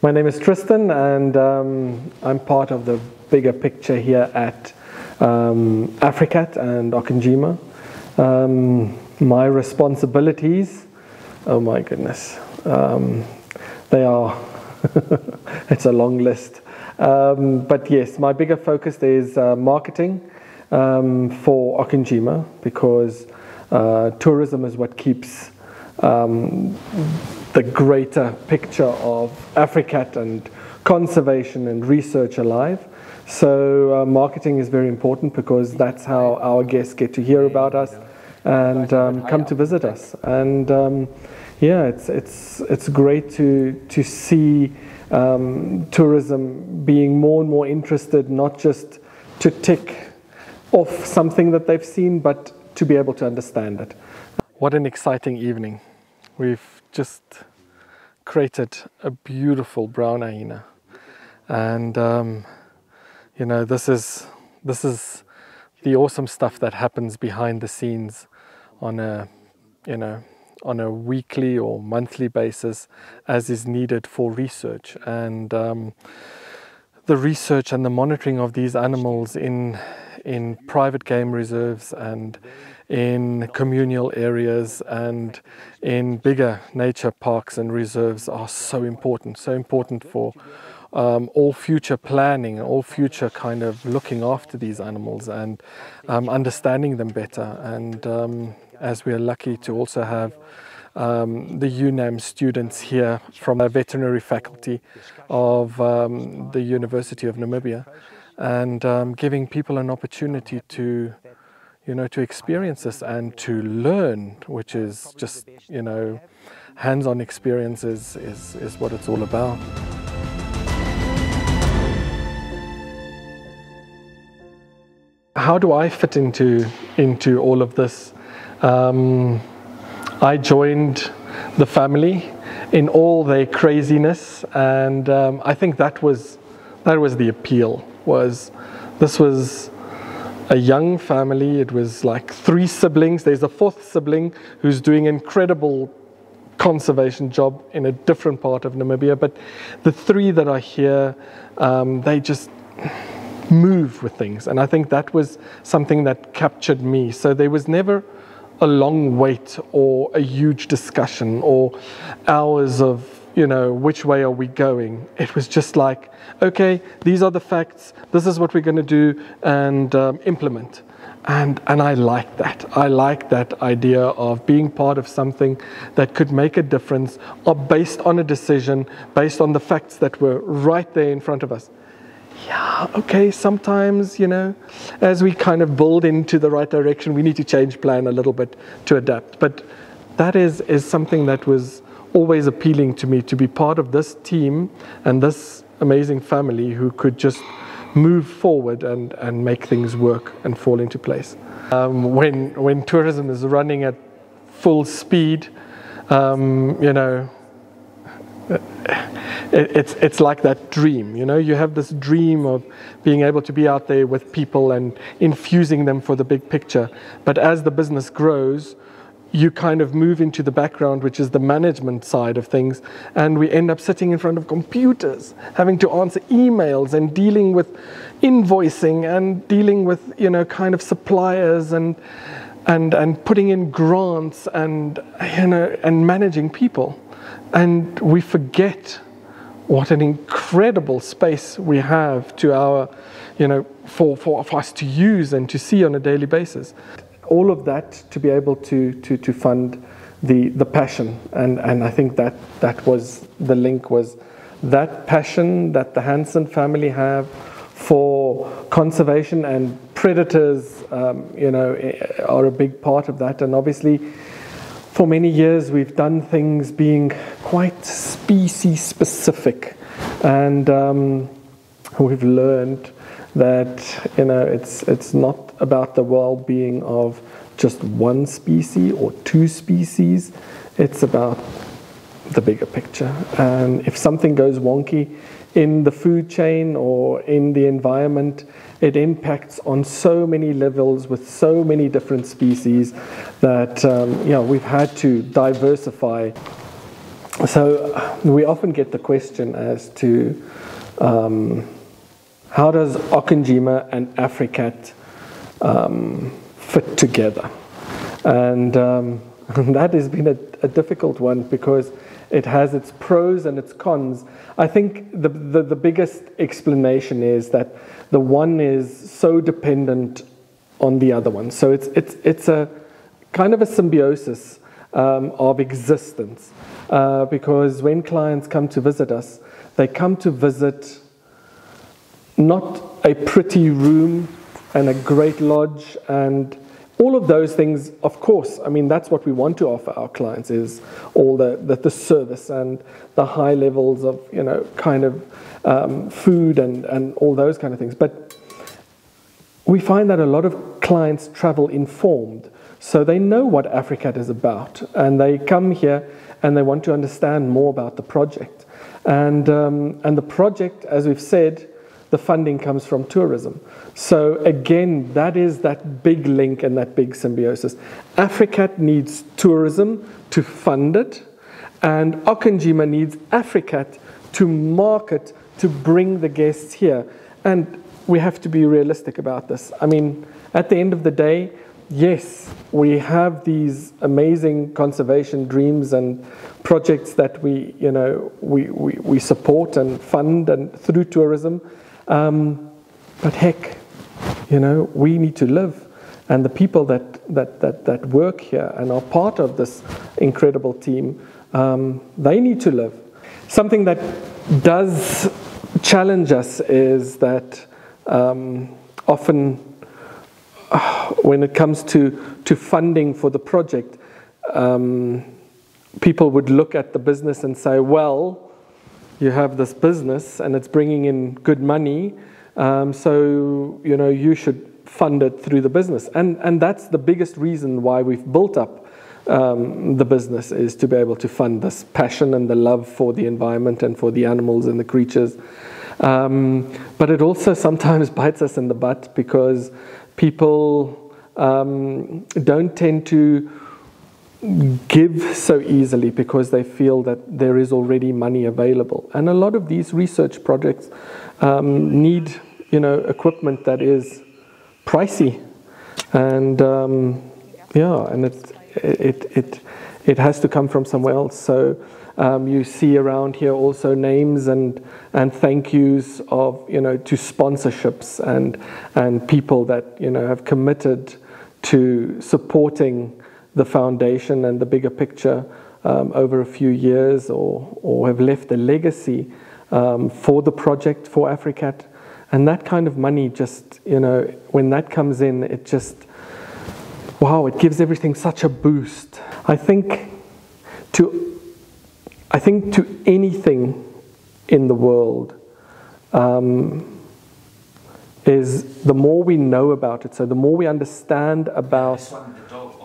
My name is Tristan, and I'm part of the bigger picture here at AfriCat and Okonjima. My responsibilities, oh my goodness, they are, it's a long list. But yes, my bigger focus is marketing for Okonjima, because tourism is what keeps the greater picture of AfriCat and conservation and research alive. So marketing is very important, because that's how our guests get to hear about us and come to visit us. And yeah, it's great to see tourism being more and more interested, not just to tick off something that they've seen, but to be able to understand it. What an exciting evening. We've just created a beautiful brown hyena, and you know, this is the awesome stuff that happens behind the scenes on a weekly or monthly basis, as is needed for research. And the research and the monitoring of these animals in private game reserves and in communal areas and in bigger nature parks and reserves are so important for all future planning, all future kind of looking after these animals and understanding them better. And as we are lucky to also have the UNAM students here from the veterinary faculty of the University of Namibia, and giving people an opportunity to experience this and to learn, which is just, hands-on experiences is what it's all about. How do I fit into all of this? I joined the family in all their craziness, and I think that was the appeal. This was a young family. It was like 3 siblings. There's a 4th sibling who's doing an incredible conservation job in a different part of Namibia, but the 3 that are here, they just move with things, and I think that was something that captured me. So there was never a long wait or a huge discussion or hours of which way are we going. It was just like, okay, these are the facts, this is what we're going to do, and implement. And I like that. I like that idea of being part of something that could make a difference, or based on a decision, based on the facts that were right there in front of us. Yeah, okay, sometimes, as we kind of build into the right direction, we need to change plan a little bit to adapt. But that is something that was always appealing to me, to be part of this team and this amazing family who could just move forward and make things work and fall into place. When tourism is running at full speed, it's like that dream, you have this dream of being able to be out there with people and infusing them for the big picture. But as the business grows, you kind of move into the background, which is the management side of things, and we end up sitting in front of computers, having to answer emails and dealing with invoicing and dealing with kind of suppliers and putting in grants and and managing people. And we forget what an incredible space we have to our, for us to use and to see on a daily basis. All of that to be able to fund the passion, and I think that was the link, was that passion that the Hansen family have for conservation, and predators are a big part of that. And obviously for many years we've done things being quite species specific, and we've learned that it's not about the well-being of just one species or 2 species. It's about the bigger picture. And if something goes wonky in the food chain or in the environment, it impacts on so many levels with so many different species that we've had to diversify So we often get the question as to how does Okonjima and AfriCat fit together? And that has been a difficult one because it has its pros and its cons. I think the biggest explanation is that the one is so dependent on the other one. So it's a kind of a symbiosis of existence. Because when clients come to visit us, they come to visit not a pretty room and a great lodge and all of those things. Of course, I mean, that's what we want to offer our clients, is all the service and the high levels of, kind of food and all those kind of things. But we find that a lot of clients travel informed. So they know what AfriCat is about, and they come here and they want to understand more about the project. And the project, as we've said, the funding comes from tourism. So again, that is that big link and that big symbiosis. AfriCat needs tourism to fund it, and Okonjima needs AfriCat to market, to bring the guests here. And we have to be realistic about this. I mean, at the end of the day, yes, we have these amazing conservation dreams and projects that we support and fund and through tourism. But heck, we need to live, and the people that work here and are part of this incredible team, they need to live. Something that does challenge us is that often when it comes to funding for the project, people would look at the business and say, well, you have this business and it's bringing in good money, so you should fund it through the business. And that's the biggest reason why we've built up the business, is to be able to fund this passion and the love for the environment and for the animals and the creatures. But it also sometimes bites us in the butt because people don't tend to give so easily because they feel that there is already money available. And a lot of these research projects need, equipment that is pricey, and it has to come from somewhere else. So you see around here also names and thank yous of to sponsorships and people that have committed to supporting the foundation and the bigger picture over a few years, or have left a legacy for the project, for AfriCat. And that kind of money just, when that comes in, it just, wow, it gives everything such a boost. I think to anything in the world is the more we know about it, so the more we understand about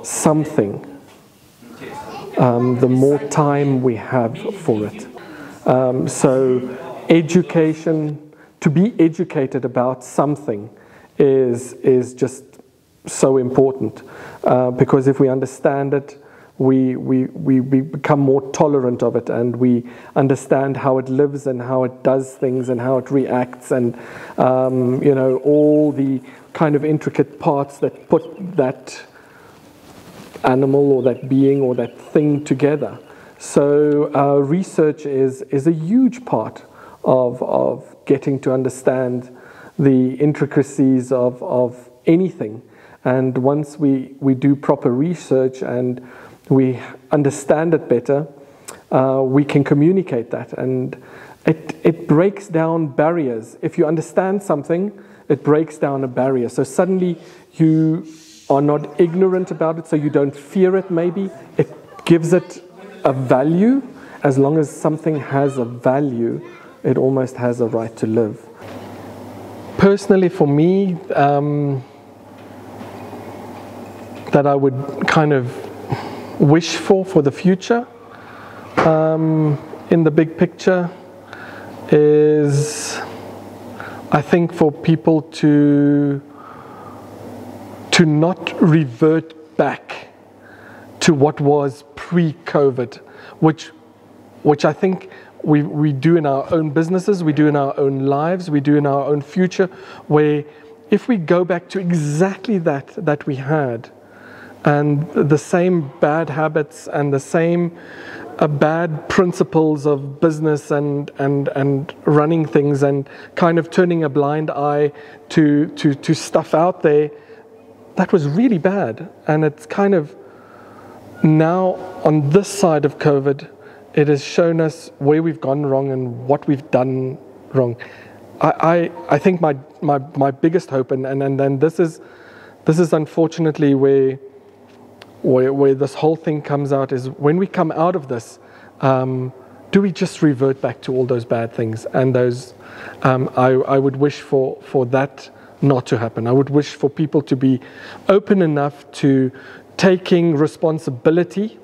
something, the more time we have for it. So education, to be educated about something is just so important, because if we understand it, we become more tolerant of it, and we understand how it lives and how it does things and how it reacts, and all the kind of intricate parts that put that animal or that being or that thing together. So research is a huge part of getting to understand the intricacies of anything. And once we do proper research and we understand it better, we can communicate that, and it breaks down barriers. If you understand something, it breaks down a barrier. So suddenly you are not ignorant about it, so you don't fear it maybe. It gives it a value. As long as something has a value, it almost has a right to live. Personally, for me, that I would kind of wish for the future in the big picture is, I think, for people to not revert back to what was pre-COVID, which which I think we do in our own businesses, we do in our own lives, we do in our own future, where if we go back to exactly that we had, and the same bad habits and the same bad principles of business and running things and kind of turning a blind eye to stuff out there, that was really bad. And it's kind of now on this side of COVID, it has shown us where we've gone wrong and what we've done wrong. I think my biggest hope, and this is unfortunately where this whole thing comes out, is when we come out of this, do we just revert back to all those bad things? And those, I would wish for that not to happen. I would wish for people to be open enough to taking responsibility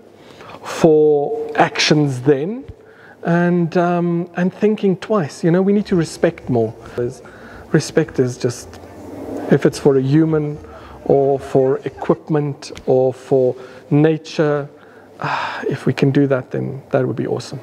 for actions then, and thinking twice. You know, we need to respect more. Respect is just, if it's for a human or for equipment or for nature, if we can do that, then that would be awesome.